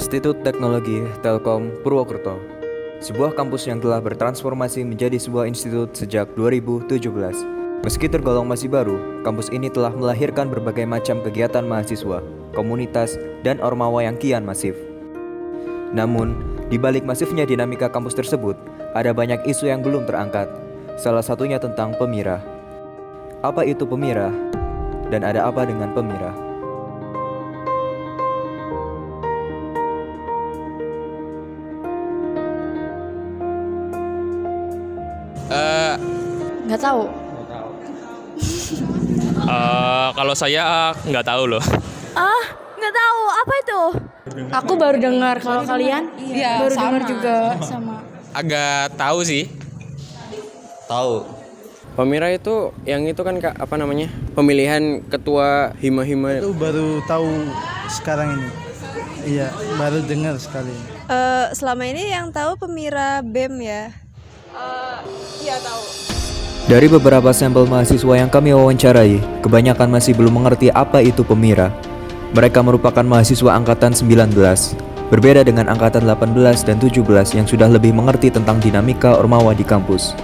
Institut Teknologi Telkom Purwokerto, sebuah kampus yang telah bertransformasi menjadi sebuah institut sejak 2017. Meski tergolong masih baru, kampus ini telah melahirkan berbagai macam kegiatan mahasiswa, komunitas, dan ormawa yang kian masif. Namun, di balik masifnya dinamika kampus tersebut, ada banyak isu yang belum terangkat. Salah satunya tentang Pemira. Apa itu Pemira? Dan ada apa dengan Pemira? Nggak tahu. Kalau saya nggak tahu loh. Nggak tahu. Apa itu? Aku baru dengar. Kalau kalian? Iya, baru sama. dengar juga sama. Agak tahu sih. Tahu. Pemira itu yang itu kan Kak, apa namanya? Pemilihan ketua hima-hima. Itu baru tahu sekarang ini. Iya, baru dengar sekali. Selama ini yang tahu Pemira BEM ya. Iya tahu. Dari beberapa sampel mahasiswa yang kami wawancarai, kebanyakan masih belum mengerti apa itu Pemira. Mereka merupakan mahasiswa angkatan 19, berbeda dengan angkatan 18 dan 17 yang sudah lebih mengerti tentang dinamika ormawa di kampus.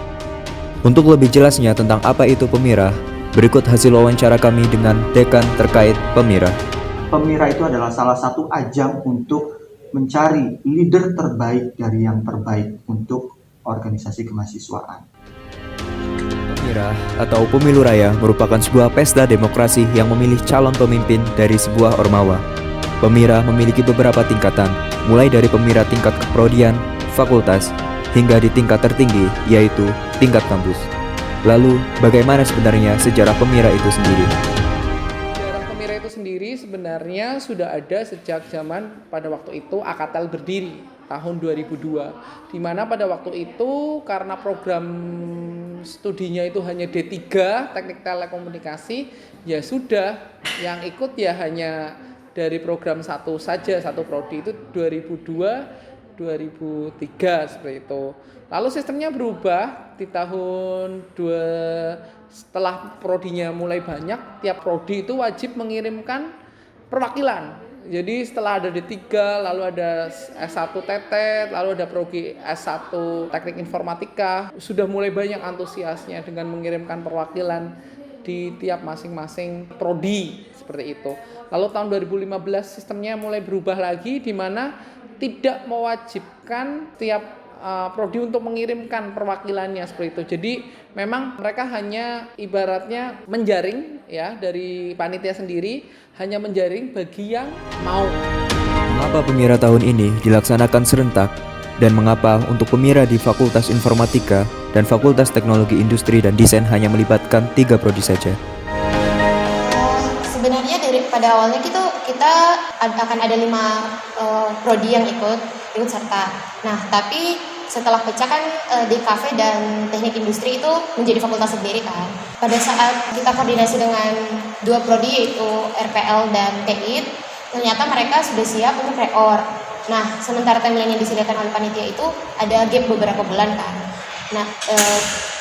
Untuk lebih jelasnya tentang apa itu Pemira, berikut hasil wawancara kami dengan dekan terkait Pemira. Pemira itu adalah salah satu ajang untuk mencari leader terbaik dari yang terbaik untuk organisasi kemahasiswaan. Pemira atau Pemilu Raya merupakan sebuah pesta demokrasi yang memilih calon pemimpin dari sebuah ormawa. Pemira memiliki beberapa tingkatan, mulai dari Pemira tingkat keprodian, fakultas, hingga di tingkat tertinggi, yaitu tingkat kampus. Lalu, bagaimana sebenarnya sejarah Pemira itu sendiri? Sejarah Pemira itu sendiri sebenarnya sudah ada sejak zaman pada waktu itu Akatel berdiri tahun 2002, di mana pada waktu itu karena program studinya itu hanya D3 Teknik Telekomunikasi, ya sudah yang ikut ya hanya dari program satu saja, satu prodi itu 2002 2003 seperti itu. Lalu sistemnya berubah di tahun setelah prodinya mulai banyak, tiap prodi itu wajib mengirimkan perwakilan. Jadi setelah ada D3, lalu ada S1 TT, lalu ada prodi S1 Teknik Informatika, sudah mulai banyak antusiasnya dengan mengirimkan perwakilan di tiap masing-masing prodi seperti itu. Lalu tahun 2015 sistemnya mulai berubah lagi, di mana tidak mewajibkan tiap prodi untuk mengirimkan perwakilannya seperti itu. Jadi memang mereka hanya ibaratnya menjaring ya dari panitia sendiri, hanya menjaring bagi yang mau. Mengapa Pemira tahun ini dilaksanakan serentak? Dan mengapa untuk Pemira di Fakultas Informatika dan Fakultas Teknologi Industri dan Desain hanya melibatkan 3 prodi saja? Sebenarnya pada awalnya kita akan ada 5 prodi yang ikut serta. Nah, tapi setelah pecah kan DKV dan Teknik Industri itu menjadi fakultas sendiri kan. Pada saat kita koordinasi dengan 2 prodi yaitu RPL dan TI, ternyata mereka sudah siap untuk reor. Nah, sementara timeline yang disediakan oleh panitia itu ada gap beberapa bulan kan. Nah,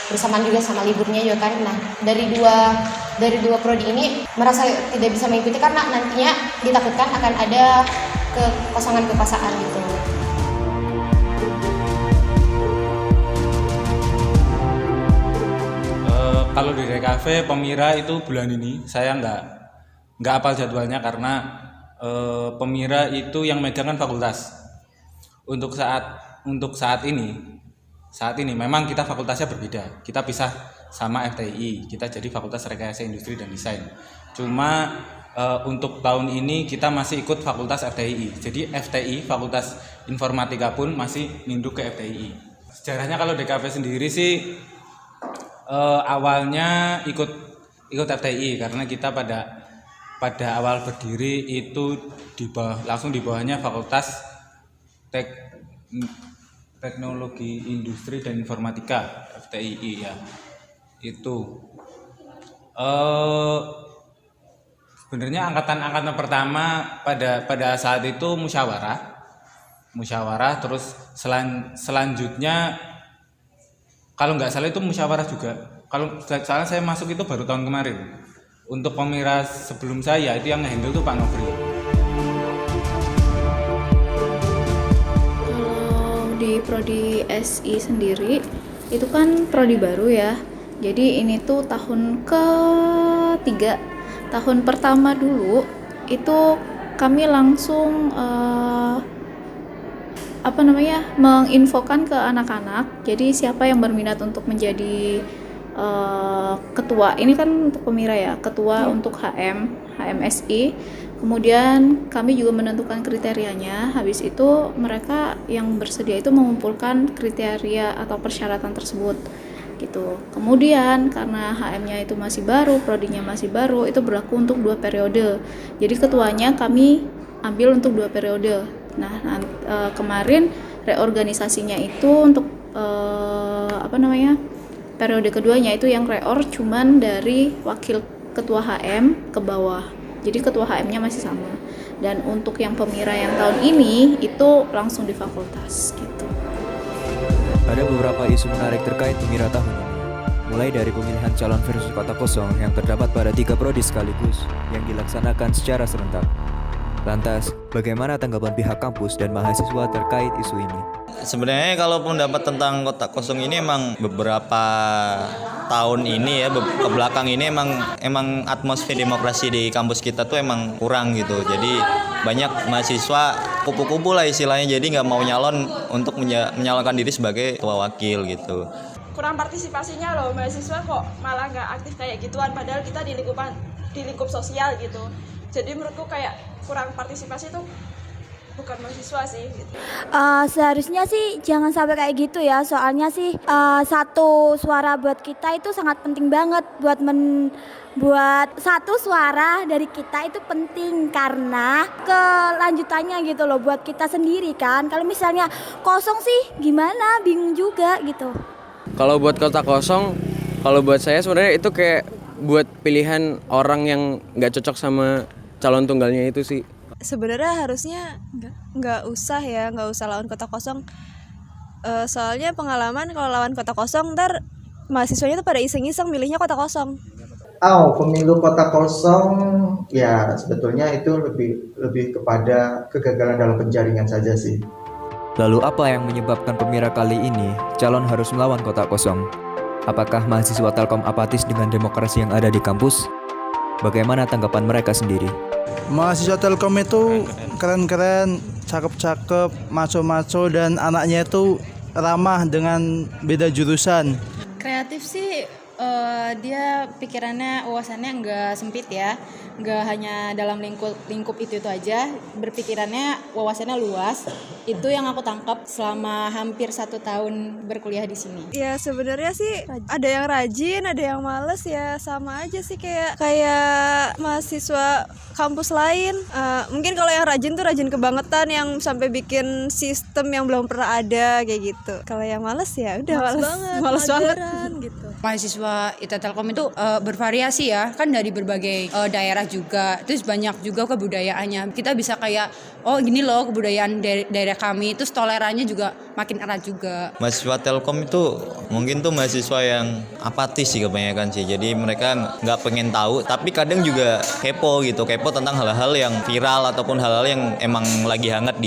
bersamaan juga sama liburnya juga kan. Nah, dari dua prodi ini merasa tidak bisa mengikuti karena nantinya ditakutkan akan ada kekosongan gitu. Kalau di DKV Pemira itu bulan ini saya nggak hafal jadwalnya karena Pemira itu yang megang kan fakultas. Untuk saat ini memang kita fakultasnya berbeda. Kita pisah sama FTI. Kita jadi Fakultas Rekayasa Industri dan Desain. Cuma untuk tahun ini kita masih ikut Fakultas FTI. Jadi FTI Fakultas Informatika pun masih ninduk ke FTI. Sejarahnya kalau DKV sendiri sih awalnya ikut FTI karena kita pada awal berdiri itu langsung di bawahnya Fakultas Teknologi Industri dan Informatika FTII ya. Itu sebenarnya angkatan pertama pada saat itu musyawarah terus selanjutnya kalau nggak salah itu musyawarah juga. Kalau salah saya masuk itu baru tahun kemarin. Untuk Pemira sebelum saya itu yang nge-handle itu Pak Nofri. prodi SI sendiri itu kan prodi baru ya. Jadi ini tuh tahun ketiga. Tahun pertama dulu itu kami langsung menginfokan ke anak-anak. Jadi siapa yang berminat untuk menjadi ketua, ini kan untuk Pemira ya, ketua untuk HMSI. Kemudian kami juga menentukan kriterianya. Habis itu mereka yang bersedia itu mengumpulkan kriteria atau persyaratan tersebut gitu. Kemudian karena HM-nya itu masih baru, prodinya masih baru, itu berlaku untuk 2 periode. Jadi ketuanya kami ambil untuk 2 periode. Nah, kemarin reorganisasinya itu untuk periode keduanya itu yang reor cuman dari wakil ketua HM ke bawah. Jadi ketua HM-nya masih sama. Dan untuk yang Pemira yang tahun ini itu langsung di fakultas gitu. Ada beberapa isu menarik terkait Pemira tahun ini. Mulai dari pemilihan calon versus kota kosong yang terdapat pada 3 prodi sekaligus yang dilaksanakan secara serentak. Lantas, bagaimana tanggapan pihak kampus dan mahasiswa terkait isu ini? Sebenarnya kalau pendapat tentang kota kosong ini emang beberapa tahun ini ya ke belakang ini emang atmosfer demokrasi di kampus kita tuh emang kurang gitu. Jadi banyak mahasiswa kupu-kupu lah istilahnya, jadi nggak mau nyalon untuk menyalonkan diri sebagai ketua wakil gitu. Kurang partisipasinya loh, mahasiswa kok malah nggak aktif kayak gituan, padahal kita di lingkup sosial gitu. Jadi menurutku kayak kurang partisipasi tuh bukan mahasiswa sih gitu. Seharusnya sih jangan sampai kayak gitu ya, soalnya sih satu suara buat kita itu sangat penting banget, buat satu suara dari kita itu penting karena kelanjutannya gitu loh buat kita sendiri kan. Kalau misalnya kosong sih gimana, bingung juga gitu. Kalau buat kota kosong, kalau buat saya sebenarnya itu kayak buat pilihan orang yang nggak cocok sama calon tunggalnya itu sih. Sebenarnya harusnya nggak usah lawan kota kosong. Soalnya pengalaman kalau lawan kota kosong ntar mahasiswanya tuh pada iseng-iseng milihnya kota kosong. Pemilu kota kosong ya sebetulnya itu lebih kepada kegagalan dalam penjaringan saja sih. Lalu apa yang menyebabkan Pemira kali ini calon harus melawan kota kosong? Apakah mahasiswa Telkom apatis dengan demokrasi yang ada di kampus? Bagaimana tanggapan mereka sendiri? Mahasiswa Telkom itu keren-keren, cakep-cakep, maco-maco, dan anaknya itu ramah dengan beda jurusan. Kreatif sih, dia pikirannya, wawasannya nggak sempit ya, nggak hanya dalam lingkup itu aja, berpikirannya wawasannya luas. Itu yang aku tangkap selama hampir 1 tahun berkuliah di sini. Ya sebenarnya sih ada yang rajin, ada yang males ya, sama aja sih kayak mahasiswa kampus lain. Mungkin kalau yang rajin tuh rajin kebangetan yang sampai bikin sistem yang belum pernah ada kayak gitu. Kalau yang males ya udah males banget gitu. Mahasiswa IT Telkom itu bervariasi ya, kan dari berbagai daerah juga, terus banyak juga kebudayaannya. Kita bisa kayak, oh gini loh kebudayaan daerah kami, terus tolerannya juga makin erat juga. Mahasiswa Telkom itu mungkin tuh mahasiswa yang apatis sih kebanyakan sih, jadi mereka nggak pengen tahu, tapi kadang juga kepo tentang hal-hal yang viral ataupun hal-hal yang emang lagi hangat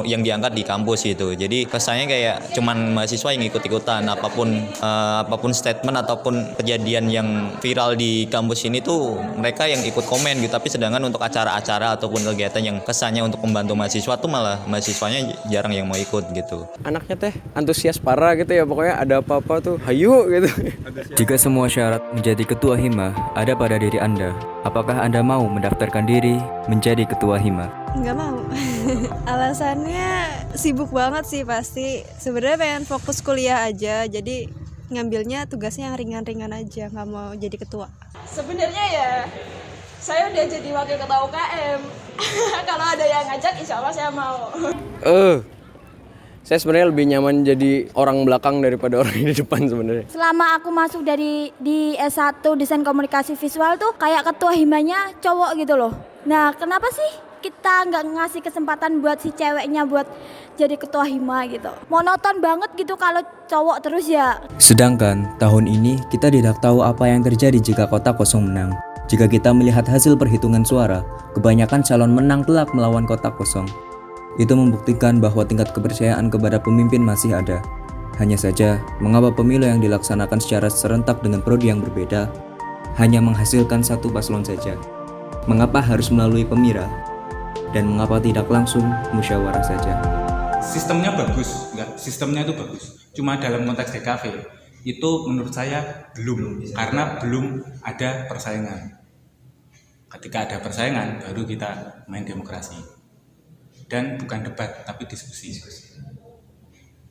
yang diangkat di kampus gitu. Jadi kesannya kayak cuman mahasiswa yang ikut-ikutan apapun statement ataupun kejadian yang viral di kampus ini tuh mereka yang ikut komen gitu, tapi sedangkan untuk acara-acara ataupun kegiatan yang kesannya untuk membantu mahasiswa tuh malah mahasiswanya jarang yang mau ikut gitu. Anaknya teh antusias parah gitu ya, pokoknya ada apa-apa tuh hayu gitu. Jika semua syarat menjadi ketua hima ada pada diri Anda, apakah Anda mau mendaftarkan diri menjadi ketua hima? Nggak mau. Alasannya sibuk banget sih pasti. Sebenarnya pengen fokus kuliah aja, jadi ngambilnya tugasnya yang ringan-ringan aja, nggak mau jadi ketua. Sebenarnya ya saya udah jadi wakil ketua UKM. Kalau ada yang ngajak insya Allah saya mau. Saya sebenarnya lebih nyaman jadi orang belakang daripada orang di depan sebenarnya. Selama aku masuk di S1 Desain Komunikasi Visual tuh kayak ketua himanya cowok gitu loh. Nah kenapa sih kita nggak ngasih kesempatan buat si ceweknya buat jadi ketua hima gitu? Monoton banget gitu kalau cowok terus ya. Sedangkan tahun ini kita tidak tahu apa yang terjadi jika kota kosong menang. Jika kita melihat hasil perhitungan suara, kebanyakan calon menang telak melawan kota kosong. Itu membuktikan bahwa tingkat kepercayaan kepada pemimpin masih ada. Hanya saja, mengapa pemilu yang dilaksanakan secara serentak dengan prodi yang berbeda hanya menghasilkan satu paslon saja? Mengapa harus melalui pemira? Dan mengapa tidak langsung musyawarah saja? Sistemnya bagus, enggak, sistemnya itu bagus. Cuma dalam konteks DKV itu menurut saya belum, karena belum ada persaingan. Ketika ada persaingan, baru kita main demokrasi. Dan bukan debat, tapi diskusi.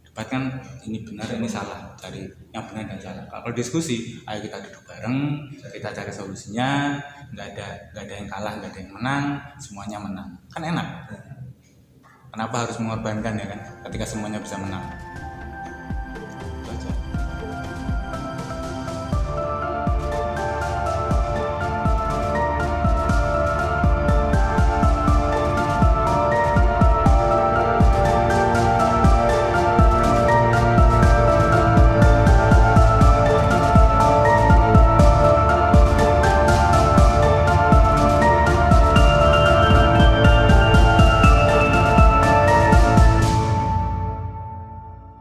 Debat kan ini benar, ini salah, cari yang benar dan salah. Kalau diskusi, ayo kita duduk bareng, kita cari solusinya, nggak ada yang kalah, nggak ada yang menang, semuanya menang. Kan enak. Kenapa harus mengorbankan ya kan, ketika semuanya bisa menang?